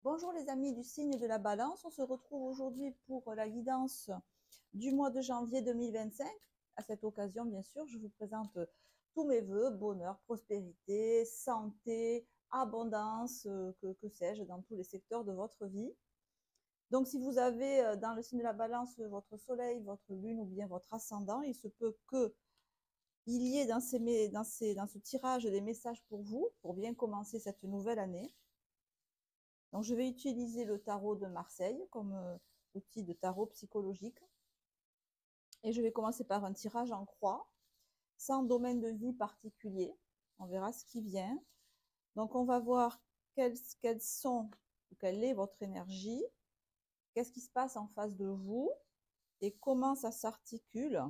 Bonjour les amis du signe de la balance, on se retrouve aujourd'hui pour la guidance du mois de janvier 2025. À cette occasion, bien sûr, je vous présente tous mes voeux, bonheur, prospérité, santé, abondance, que sais-je, dans tous les secteurs de votre vie. Donc si vous avez dans le signe de la balance votre soleil, votre lune ou bien votre ascendant, il se peut qu'il y ait dans ce tirage des messages pour vous, pour bien commencer cette nouvelle année. Donc, je vais utiliser le tarot de Marseille comme outil de tarot psychologique. Et je vais commencer par un tirage en croix, sans domaine de vie particulier. On verra ce qui vient. Donc, on va voir quelle est votre énergie, qu'est-ce qui se passe en face de vous et comment ça s'articule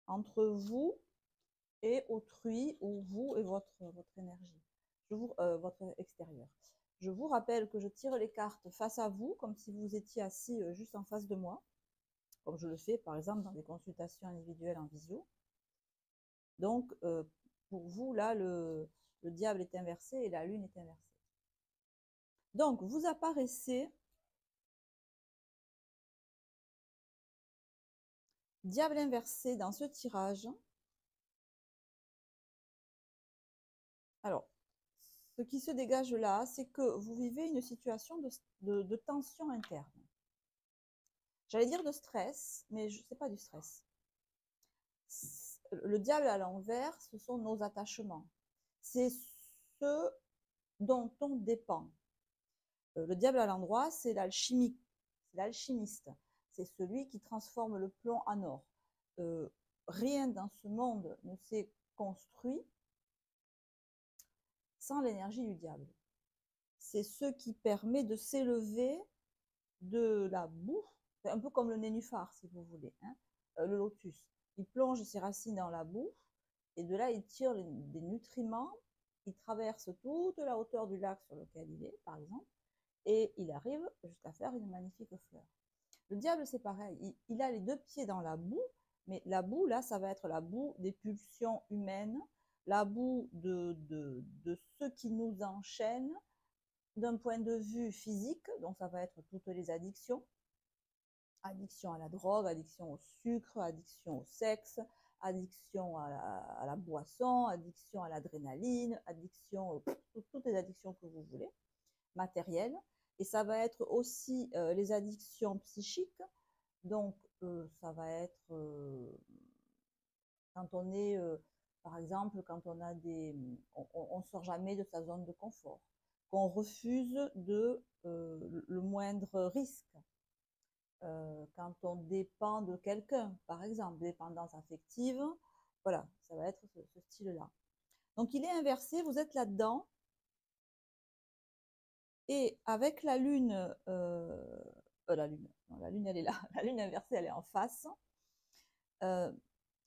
entre vous et autrui ou vous et votre énergie, votre extérieur. Je vous rappelle que je tire les cartes face à vous, comme si vous étiez assis juste en face de moi, comme je le fais par exemple dans des consultations individuelles en visio. Donc, pour vous, là, le diable est inversé et la lune est inversée. Donc, vous apparaissez diable inversé dans ce tirage. Alors, ce qui se dégage là, c'est que vous vivez une situation de tension interne. J'allais dire de stress, mais ce n'est pas du stress. Le diable à l'envers, ce sont nos attachements. C'est ce dont on dépend. Le diable à l'endroit, c'est l'alchimie, c'est l'alchimiste. C'est celui qui transforme le plomb en or. Rien dans ce monde ne s'est construit sans l'énergie du diable. C'est ce qui permet de s'élever de la boue, c'est un peu comme le nénuphar, si vous voulez, hein, le lotus. Il plonge ses racines dans la boue et de là, il tire des nutriments. Il traverse toute la hauteur du lac sur lequel il est, par exemple, et il arrive jusqu'à faire une magnifique fleur. Le diable, c'est pareil. Il a les deux pieds dans la boue, mais la boue, là, ça va être la boue des pulsions humaines, la boue de ce qui nous enchaîne d'un point de vue physique, donc ça va être toutes les addictions, addiction à la drogue, addiction au sucre, addiction au sexe, addiction à la boisson, addiction à l'adrénaline, addiction, toutes les addictions que vous voulez, matérielles. Et ça va être aussi les addictions psychiques. Donc, ça va être quand on est, par exemple, quand on a on ne sort jamais de sa zone de confort, qu'on refuse le moindre risque. Quand on dépend de quelqu'un, par exemple, dépendance affective, voilà, ça va être ce style-là. Donc il est inversé, vous êtes là-dedans, et avec la lune, la lune, non, la lune elle est là, la lune inversée elle est en face.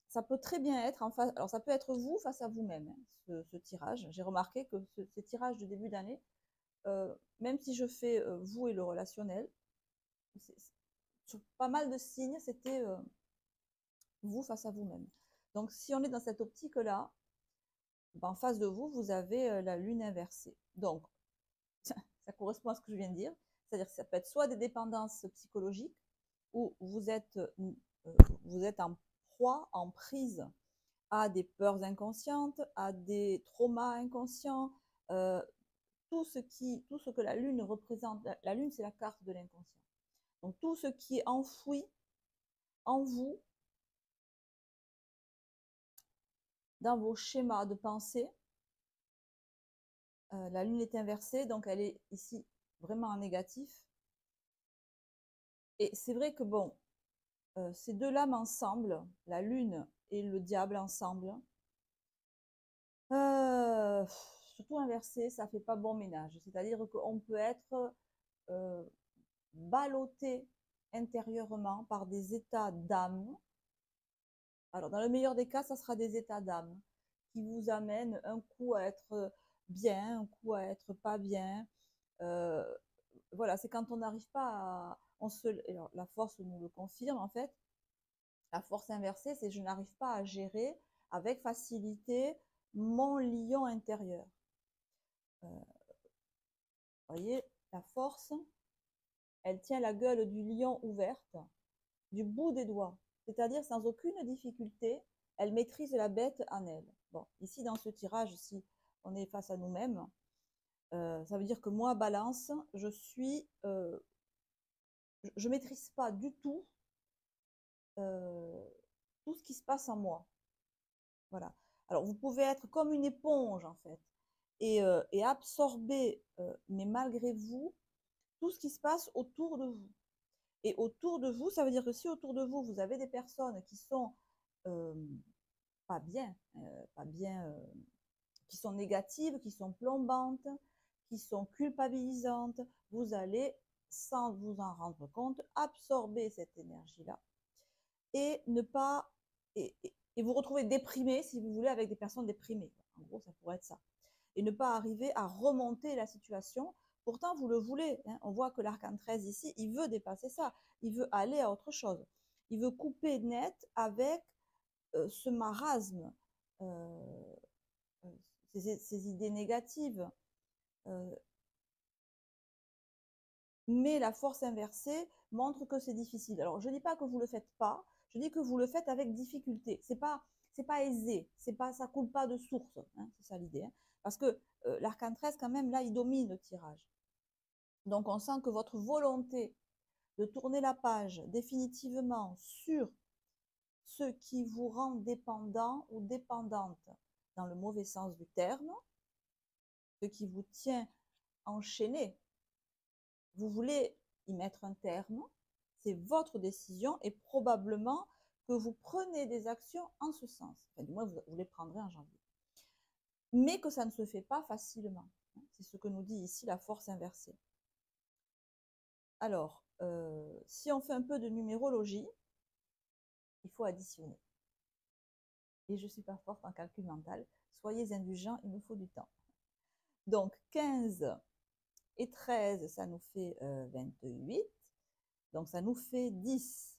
Ça peut très bien être en face, alors ça peut être vous face à vous-même, hein, ce tirage. J'ai remarqué que ces tirages de début d'année, même si je fais vous et le relationnel, sur pas mal de signes, c'était vous face à vous-même. Donc, si on est dans cette optique-là, ben, en face de vous, vous avez la lune inversée. Donc, ça correspond à ce que je viens de dire. C'est-à-dire que ça peut être soit des dépendances psychologiques, ou vous êtes en proie, en prise à des peurs inconscientes, à des traumas inconscients, tout ce que la lune représente. La lune, c'est la carte de l'inconscient. Donc, tout ce qui est enfoui en vous, dans vos schémas de pensée. La lune est inversée, donc elle est ici vraiment en négatif. Et c'est vrai que bon, ces deux lames ensemble, la lune et le diable ensemble, surtout inversé, ça fait pas bon ménage. C'est-à-dire qu'on peut être euh, ballotté intérieurement par des états d'âme. Alors, dans le meilleur des cas, ça sera des états d'âme qui vous amènent un coup à être bien, un coup à être pas bien. Euh, voilà, c'est quand on n'arrive pas à. Alors, la force nous le confirme, en fait. La force inversée, c'est je n'arrive pas à gérer avec facilité mon lion intérieur. Vous voyez, La force, elle tient la gueule du lion ouverte, du bout des doigts, c'est-à-dire sans aucune difficulté, elle maîtrise la bête en elle. Bon, ici dans ce tirage, si on est face à nous-mêmes, ça veut dire que moi, Balance, je maîtrise pas du tout tout ce qui se passe en moi. Voilà. Alors, vous pouvez être comme une éponge, en fait, et absorber, mais malgré vous, tout ce qui se passe autour de vous. Et autour de vous, ça veut dire que si autour de vous, vous avez des personnes qui sont euh, pas bien, pas bien, qui sont négatives, qui sont plombantes, qui sont culpabilisantes, vous allez, sans vous en rendre compte, absorber cette énergie-là et ne pas et vous retrouver déprimé, si vous voulez, avec des personnes déprimées. En gros, ça pourrait être ça. Et ne pas arriver à remonter la situation. Pourtant, vous le voulez. Hein. On voit que l'arcane 13 ici, il veut dépasser ça. Il veut aller à autre chose. Il veut couper net avec ce marasme, euh, ces idées négatives. Euh, mais la force inversée montre que c'est difficile. Alors, je ne dis pas que vous ne le faites pas, je dis que vous le faites avec difficulté. C'est pas aisé, c'est pas, ça coule pas de source, hein, c'est ça l'idée. Hein. Parce que l'arcane 13, quand même, là, il domine le tirage. Donc, on sent que votre volonté de tourner la page définitivement sur ce qui vous rend dépendant ou dépendante, dans le mauvais sens du terme, ce qui vous tient enchaîné, vous voulez y mettre un terme, c'est votre décision et probablement que vous prenez des actions en ce sens. Enfin, du moins, vous les prendrez en janvier. Mais que ça ne se fait pas facilement. C'est ce que nous dit ici la force inversée. Alors, si on fait un peu de numérologie, il faut additionner. Et je ne suis pas forte en calcul mental. Soyez indulgents, il me faut du temps. Donc, 15 et 13, ça nous fait 28. Donc, ça nous fait 10,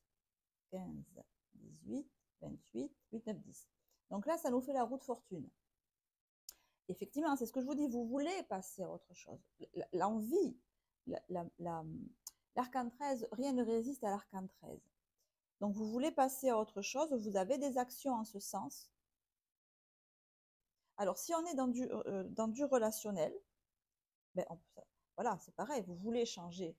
15, 18, 28, 8, 9, 10. Donc là, ça nous fait la roue de fortune. Effectivement, c'est ce que je vous dis, vous voulez passer à autre chose. L'envie, l'arcane 13, rien ne résiste à l'arcane 13. Donc vous voulez passer à autre chose, vous avez des actions en ce sens. Alors si on est dans du relationnel, ben voilà, c'est pareil, vous voulez changer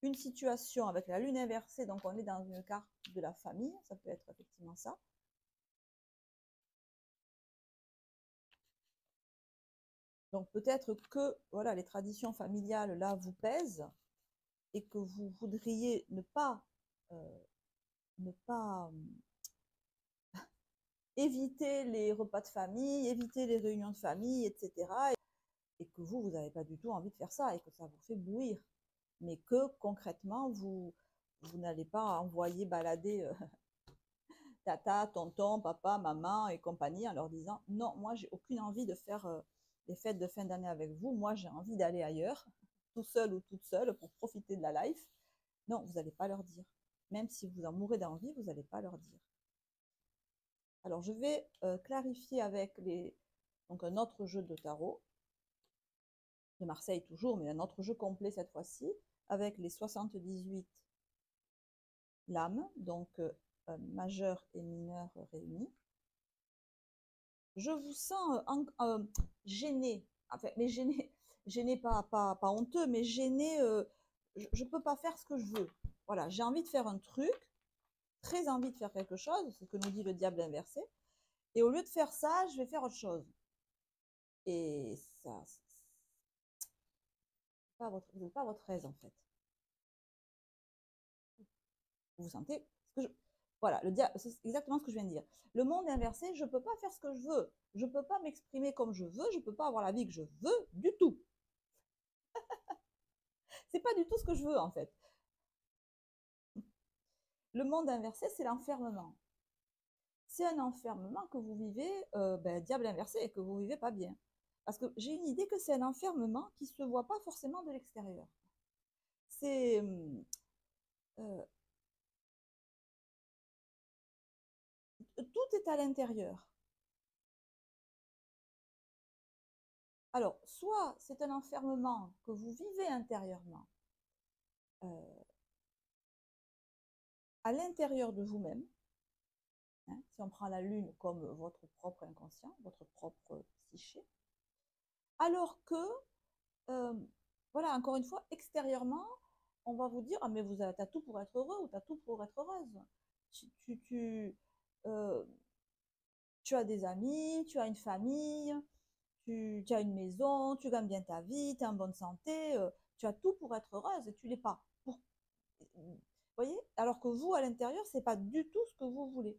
une situation avec la lune inversée, donc on est dans une carte de la famille, ça peut être effectivement ça. Donc peut-être que voilà, les traditions familiales là vous pèsent et que vous voudriez euh, ne pas éviter les repas de famille, éviter les réunions de famille, etc. Et que vous n'avez pas du tout envie de faire ça et que ça vous fait bouillir. Mais que concrètement, vous n'allez pas envoyer balader tata, tonton, papa, maman et compagnie en leur disant non, moi j'ai aucune envie de faire les fêtes de fin d'année avec vous, moi j'ai envie d'aller ailleurs, tout seul ou toute seule pour profiter de la life. Non, vous n'allez pas leur dire. Même si vous en mourrez d'envie, vous n'allez pas leur dire. Alors je vais clarifier avec donc un autre jeu de tarot, de Marseille toujours, mais un autre jeu complet cette fois-ci, avec les 78 lames, donc majeur et mineur réunis. Je vous sens gêné, enfin, mais gêné pas honteux, mais gêné, je ne peux pas faire ce que je veux. Voilà, j'ai envie de faire un truc, très envie de faire quelque chose, c'est ce que nous dit le diable inversé, et au lieu de faire ça, je vais faire autre chose. Et ça, vous n'êtes pas à votre aise en fait. Vous vous sentez ce que je, voilà, c'est exactement ce que je viens de dire. Le monde inversé, je ne peux pas faire ce que je veux. Je ne peux pas m'exprimer comme je veux. Je ne peux pas avoir la vie que je veux du tout. C'est pas du tout ce que je veux en fait. Le monde inversé, c'est l'enfermement. C'est un enfermement que vous vivez, diable inversé, et que vous vivez pas bien. Parce que j'ai une idée que c'est un enfermement qui ne se voit pas forcément de l'extérieur. C'est tout est à l'intérieur. Alors, soit c'est un enfermement que vous vivez intérieurement, à l'intérieur de vous-même, hein, si on prend la lune comme votre propre inconscient, votre propre psyché, alors que, euh, voilà, encore une fois, extérieurement, on va vous dire, ah mais vous as tout pour être heureux ou tu as tout pour être heureuse. Tu, tu, tu, euh, tu as des amis, tu as une famille, tu as une maison, tu gagnes bien ta vie, tu es en bonne santé, tu as tout pour être heureuse et tu l'es pas. Vous voyez? Alors que vous, à l'intérieur, c'est pas du tout ce que vous voulez.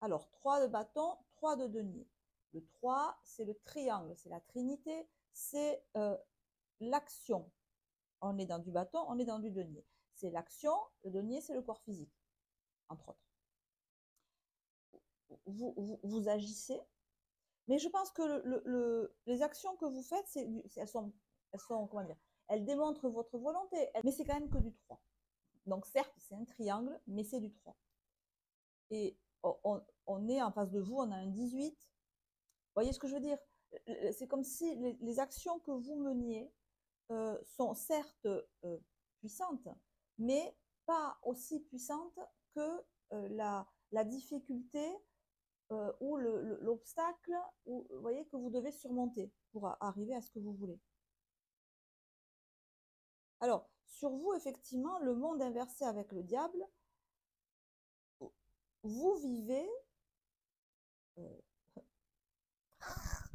Alors, 3 de bâton, 3 de denier. Le 3, c'est le triangle, c'est la trinité, c'est l'action. On est dans du bâton, on est dans du denier. C'est l'action, le denier, c'est le corps physique, entre autres. Vous agissez, mais je pense que les actions que vous faites, elles sont, comment dire, elles démontrent votre volonté, mais c'est quand même que du 3. Donc certes, c'est un triangle, mais c'est du 3. Et on est en face de vous, on a un 18. Vous voyez ce que je veux dire? C'est comme si les actions que vous meniez sont certes puissantes, mais pas aussi puissantes que la difficulté ou l'obstacle, vous voyez, que vous devez surmonter pour arriver à ce que vous voulez. Alors, sur vous, effectivement, le monde inversé avec le diable, vous vivez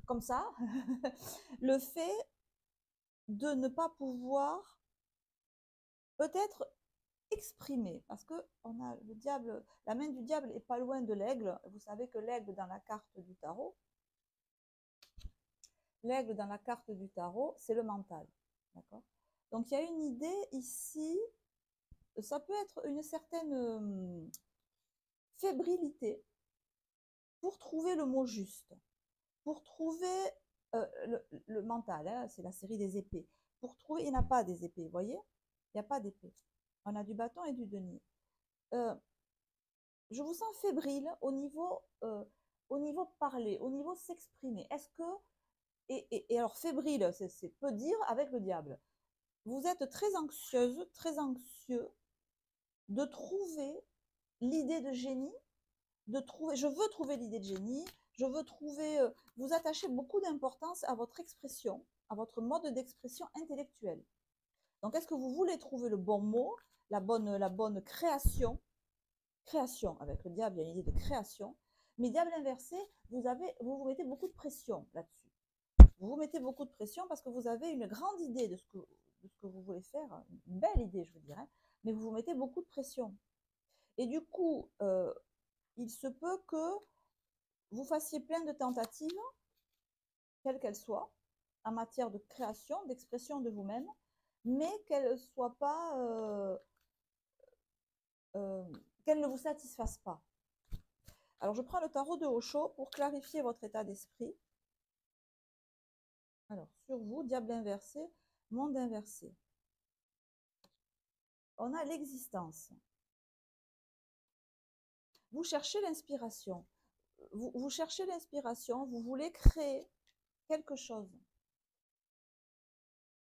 comme ça le fait de ne pas pouvoir peut-être exprimer, parce que on a le diable, la main du diable est pas loin de l'aigle. Vous savez que l'aigle dans la carte du tarot, c'est le mental, d'accord? Donc il y a une idée ici, ça peut être une certaine fébrilité pour trouver le mot juste, pour trouver le mental, hein, c'est la série des épées. Pour trouver, il n'y a pas des épées, vous voyez? Il n'y a pas d'épée. On a du bâton et du denier. Euh, je vous sens fébrile au niveau parler, au niveau s'exprimer. Est-ce que, et alors fébrile, c'est peu dire avec le diable. Vous êtes très anxieuse, très anxieux de trouver l'idée de génie, je veux trouver l'idée de génie, je veux trouver, vous attachez beaucoup d'importance à votre expression, à votre mode d'expression intellectuelle. Donc, est-ce que vous voulez trouver le bon mot, la bonne création? Création, avec le diable, il y a une idée de création. Mais diable inversé, vous mettez beaucoup de pression là-dessus. Vous vous mettez beaucoup de pression parce que vous avez une grande idée de ce que vous voulez faire, une belle idée, je vous dirais, mais vous vous mettez beaucoup de pression. Et du coup, il se peut que vous fassiez plein de tentatives, quelles qu'elles soient, en matière de création, d'expression de vous-même, mais qu'elles soient pas, euh, qu'elles ne vous satisfassent pas. Alors, je prends le tarot de Osho pour clarifier votre état d'esprit. Alors, sur vous, diable inversé, monde inversé. On a l'existence. Vous cherchez l'inspiration. Vous cherchez l'inspiration, vous voulez créer quelque chose.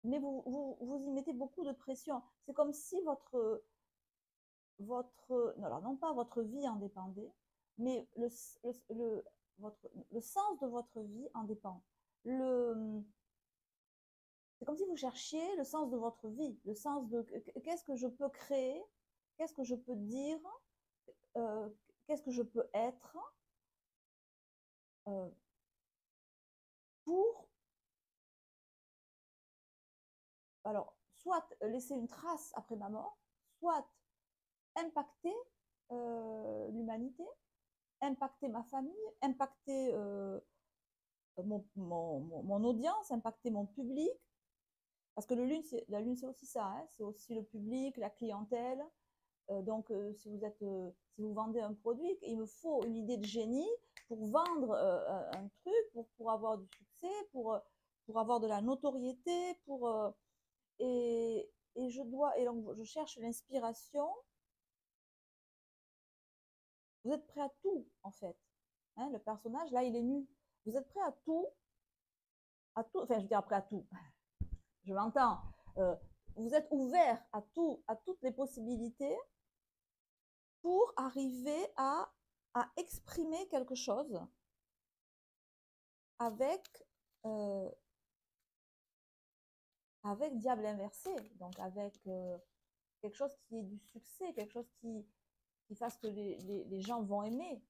Mais vous y mettez beaucoup de pression. C'est comme si non, alors non pas votre vie en dépendait, mais le sens de votre vie en dépend. C'est comme si vous cherchiez le sens de votre vie, le sens de qu'est-ce que je peux créer, qu'est-ce que je peux dire, euh, qu'est-ce que je peux être euh, pour, alors, soit laisser une trace après ma mort, soit impacter l'humanité, impacter ma famille, impacter mon audience, impacter mon public. Parce que la lune, c'est aussi ça, hein, c'est aussi le public, la clientèle. Donc, si vous vendez un produit, il me faut une idée de génie pour vendre un truc, pour avoir du succès, pour avoir de la notoriété, et donc je cherche l'inspiration. Vous êtes prêt à tout, en fait. Hein, le personnage, là, il est nu. Vous êtes prêt à tout, enfin je veux dire prêt à tout, je m'entends, vous êtes ouvert à tout, à toutes les possibilités pour arriver à exprimer quelque chose avec, euh, avec diable inversé, donc avec quelque chose qui est du succès, quelque chose qui fasse que les gens vont aimer.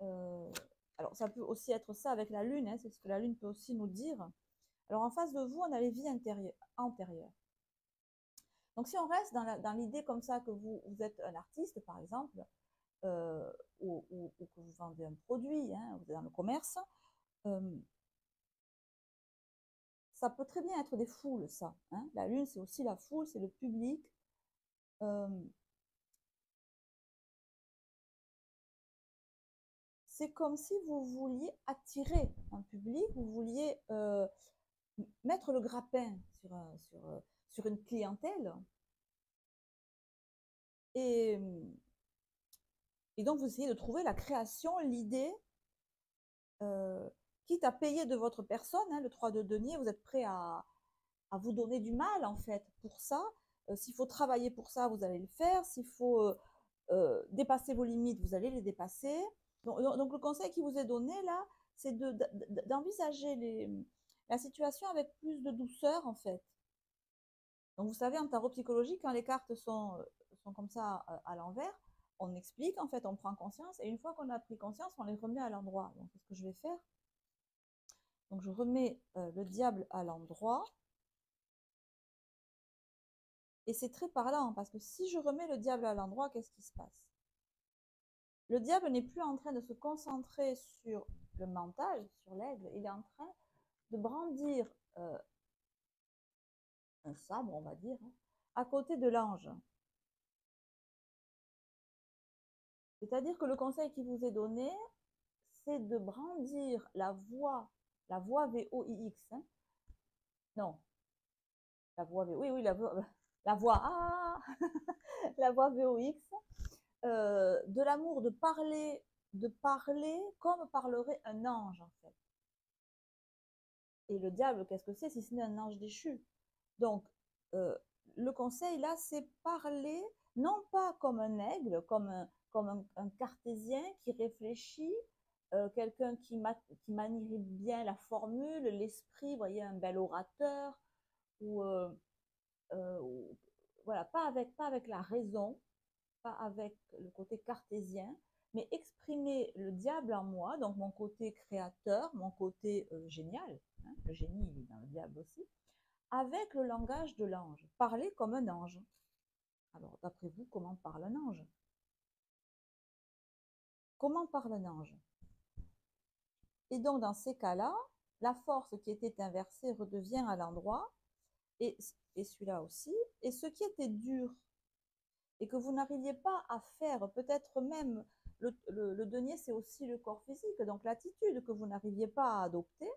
Euh, alors ça peut aussi être ça avec la lune, hein, c'est ce que la lune peut aussi nous dire. Alors en face de vous, on a les vies antérieures. Donc si on reste dans l'idée comme ça que vous êtes un artiste, par exemple, ou que vous vendez un produit, hein, vous êtes dans le commerce, euh, ça peut très bien être des foules, ça. Hein. La lune, c'est aussi la foule, c'est le public. Euh, c'est comme si vous vouliez attirer un public, vous vouliez mettre le grappin sur une clientèle. Et, et donc, vous essayez de trouver la création, l'idée, euh, quitte à payer de votre personne, hein, le 3 de denier, vous êtes prêt à vous donner du mal, en fait, pour ça. S'il faut travailler pour ça, vous allez le faire. S'il faut dépasser vos limites, vous allez les dépasser. Donc le conseil qui vous est donné, là, c'est d'envisager la situation avec plus de douceur, en fait. Donc, vous savez, en tarot psychologique, quand les cartes sont comme ça à l'envers, on explique, en fait, on prend conscience, et une fois qu'on a pris conscience, on les remet à l'endroit. Donc, c'est ce que je vais faire. Donc, je remets le diable à l'endroit. Et c'est très parlant, parce que si je remets le diable à l'endroit, qu'est-ce qui se passe? Le diable n'est plus en train de se concentrer sur le mental, sur l'aigle, il est en train de brandir un sabre, on va dire, hein, à côté de l'ange. C'est-à-dire que le conseil qui vous est donné, c'est de brandir la voix VOIX. Hein. Non, la voix VOIX, oui, oui, la voix, ah, la voix VOX, de l'amour, de parler comme parlerait un ange, en fait. Et le diable, qu'est-ce que c'est si ce n'est un ange déchu? Donc, euh, le conseil là, c'est parler non pas comme un aigle, comme un cartésien qui réfléchit, quelqu'un qui manie bien la formule, l'esprit, vous voyez, un bel orateur, ou, ou voilà, pas avec la raison, pas avec le côté cartésien, mais exprimer le diable en moi, donc mon côté créateur, mon côté génial, hein, le génie il est dans le diable aussi, avec le langage de l'ange, parler comme un ange. Alors, d'après vous, comment parle un ange? Comment parle un ange? Et donc, dans ces cas-là, la force qui était inversée redevient à l'endroit, et, et celui-là aussi, et ce qui était dur, et que vous n'arriviez pas à faire, peut-être même, le denier, c'est aussi le corps physique, donc l'attitude que vous n'arriviez pas à adopter,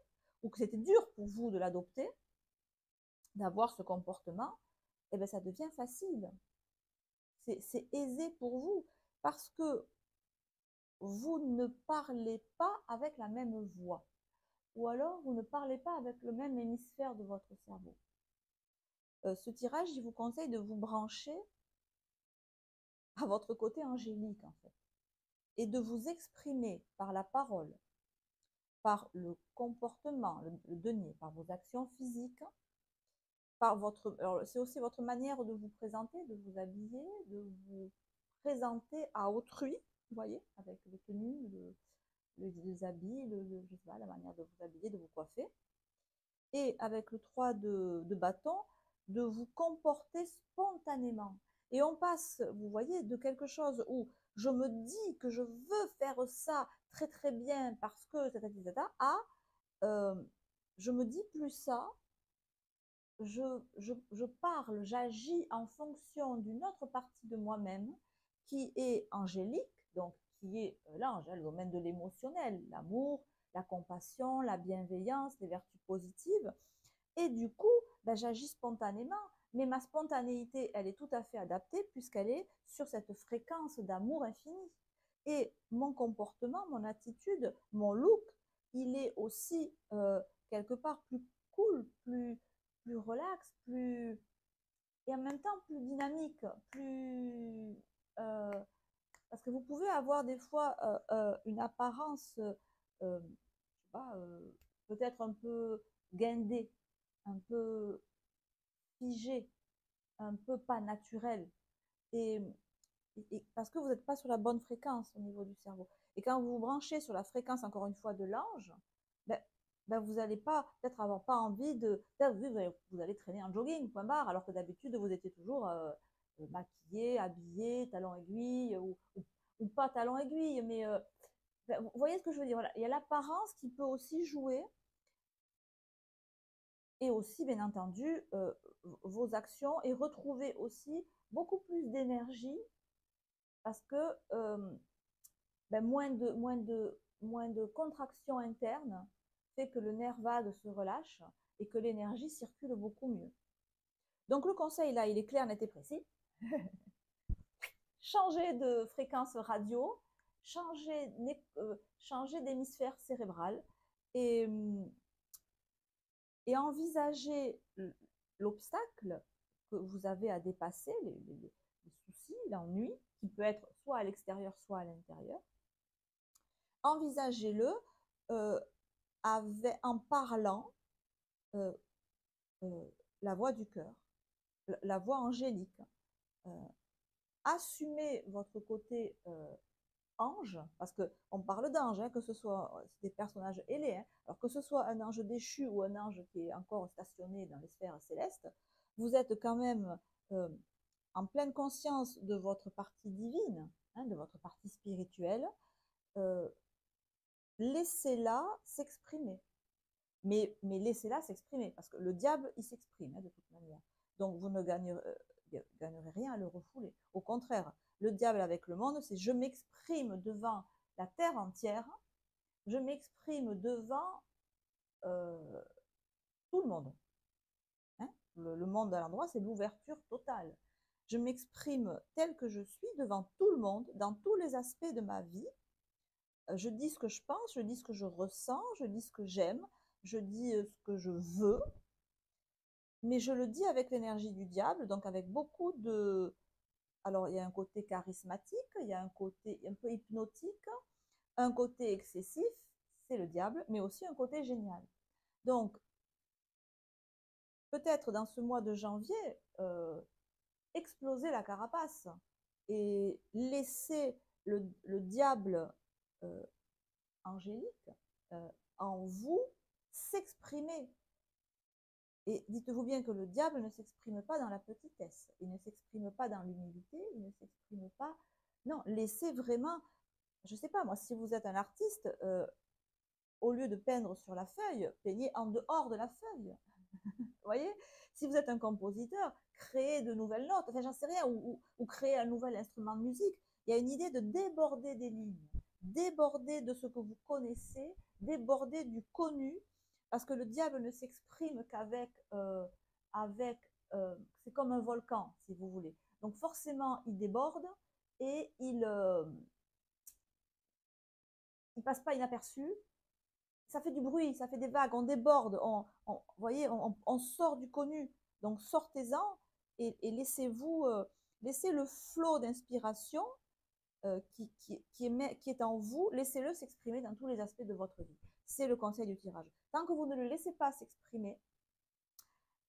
ou que c'était dur pour vous de l'adopter, d'avoir ce comportement, eh bien, ça devient facile. C'est aisé pour vous, parce que vous ne parlez pas avec la même voix, ou alors vous ne parlez pas avec le même hémisphère de votre cerveau. Ce tirage, je vous conseille de vous brancher à votre côté angélique, en fait, et de vous exprimer par la parole, par le comportement, le denier, par vos actions physiques, par votre. Alors, c'est aussi votre manière de vous présenter, de vous habiller, de vous présenter à autrui, vous voyez, avec les tenues, les habits, je sais pas, la manière de vous habiller, de vous coiffer. Et avec le 3 de bâton, de vous comporter spontanément. Et on passe, vous voyez, de quelque chose où je me dis que je veux faire ça très très bien parce que, etc., à je me dis plus ça, je parle, j'agis en fonction d'une autre partie de moi-même qui est angélique, donc qui est l'ange, le domaine de l'émotionnel, l'amour, la compassion, la bienveillance, les vertus positives. Et du coup, ben, j'agis spontanément. Mais ma spontanéité, elle est tout à fait adaptée puisqu'elle est sur cette fréquence d'amour infini. Et mon comportement, mon attitude, mon look, il est aussi quelque part plus cool, plus relax, plus et en même temps plus dynamique, plus parce que vous pouvez avoir des fois une apparence, je sais pas, peut-être un peu guindée, un peu figée, un peu pas naturelle. Et, parce que vous n'êtes pas sur la bonne fréquence au niveau du cerveau. Et quand vous vous branchez sur la fréquence, encore une fois, de l'ange, ben, vous n'allez pas peut-être avoir pas envie de. Vous allez traîner en jogging, point barre, alors que d'habitude, vous étiez toujours maquillé, habillé, talons aiguilles, ou pas talons aiguilles, mais vous voyez ce que je veux dire, voilà. Il y a l'apparence qui peut aussi jouer, et aussi, bien entendu, vos actions, et retrouver aussi beaucoup plus d'énergie parce que moins de contraction interne fait que le nerf vague se relâche et que l'énergie circule beaucoup mieux. Donc le conseil là, il est clair, net et précis. Changer de fréquence radio, changer, changer d'hémisphère cérébral et, et envisager l'obstacle que vous avez à dépasser, les soucis, l'ennui, qui peut être soit à l'extérieur, soit à l'intérieur. Envisagez-le euh, en parlant euh, euh, la voix du cœur, la voix angélique. Euh, Assumez votre côté ange, parce qu'on parle d'ange, hein, que ce soit des personnages ailés, hein, alors que ce soit un ange déchu ou un ange qui est encore stationné dans les sphères célestes, vous êtes quand même euh, en pleine conscience de votre partie divine, hein, de votre partie spirituelle. Euh, Laissez-la s'exprimer. Mais laissez-la s'exprimer, parce que le diable, il s'exprime hein, de toute manière. Donc vous ne gagnerez rien à le refouler. Au contraire, le diable avec le monde, c'est je m'exprime devant la terre entière, je m'exprime devant euh, tout le monde. Hein. Le monde à l'endroit, c'est l'ouverture totale. Je m'exprime tel que je suis devant tout le monde, dans tous les aspects de ma vie. Je dis ce que je pense, je dis ce que je ressens, je dis ce que j'aime, je dis ce que je veux, mais je le dis avec l'énergie du diable, donc avec beaucoup de. Alors, il y a un côté charismatique, il y a un côté un peu hypnotique, un côté excessif, c'est le diable, mais aussi un côté génial. Donc, peut-être dans ce mois de janvier, exploser la carapace et laisser le diable euh, angélique en vous s'exprimer. Et dites-vous bien que le diable ne s'exprime pas dans la petitesse, il ne s'exprime pas dans l'humilité, il ne s'exprime pas. Non, laissez vraiment, je ne sais pas, moi, si vous êtes un artiste, au lieu de peindre sur la feuille, peignez en dehors de la feuille. Vous voyez? Si vous êtes un compositeur, créez de nouvelles notes, enfin, j'en sais rien, ou créez un nouvel instrument de musique. Il y a une idée de déborder des lignes, déborder de ce que vous connaissez, déborder du connu, parce que le diable ne s'exprime qu'avec, c'est comme un volcan, si vous voulez. Donc forcément, il déborde et il passe pas inaperçu. Ça fait du bruit, ça fait des vagues, on déborde, vous voyez, on sort du connu. Donc sortez-en et laissez-vous, laissez le flot d'inspiration qui est en vous, laissez-le s'exprimer dans tous les aspects de votre vie. C'est le conseil du tirage. Tant que vous ne le laissez pas s'exprimer,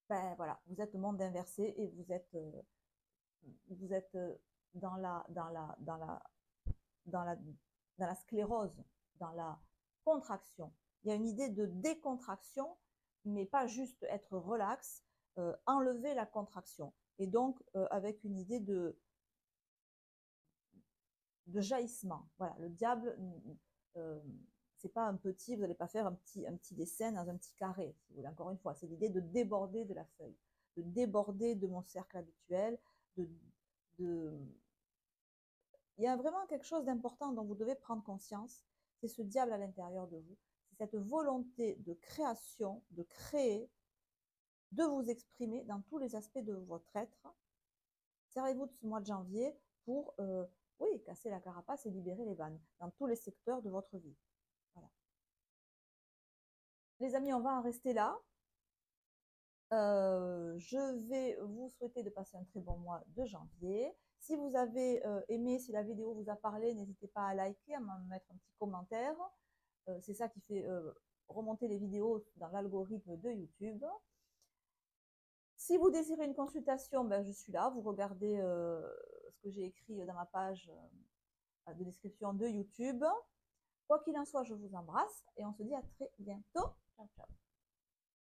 ben voilà, vous êtes le monde inversé et vous êtes dans la, dans la, dans la, dans la, dans la sclérose, dans la contraction. Il y a une idée de décontraction, mais pas juste être relax, enlever la contraction. Et donc, avec une idée de jaillissement. Voilà, le diable, euh, c'est pas un petit, vous n'allez pas faire un petit dessin dans un petit carré, si vous voulez. Encore une fois, c'est l'idée de déborder de la feuille, de déborder de mon cercle habituel, de... Il y a vraiment quelque chose d'important dont vous devez prendre conscience, c'est ce diable à l'intérieur de vous, c'est cette volonté de création, de créer, de vous exprimer dans tous les aspects de votre être. Servez-vous de ce mois de janvier pour oui, casser la carapace et libérer les vannes dans tous les secteurs de votre vie. Voilà. Les amis, on va en rester là. Je vais vous souhaiter de passer un très bon mois de janvier. Si vous avez aimé, si la vidéo vous a parlé, n'hésitez pas à liker, à me mettre un petit commentaire. C'est ça qui fait remonter les vidéos dans l'algorithme de YouTube. Si vous désirez une consultation, ben, je suis là. Vous regardez ce que j'ai écrit dans ma page de description de YouTube. Quoi qu'il en soit, je vous embrasse et on se dit à très bientôt. Ciao, ciao.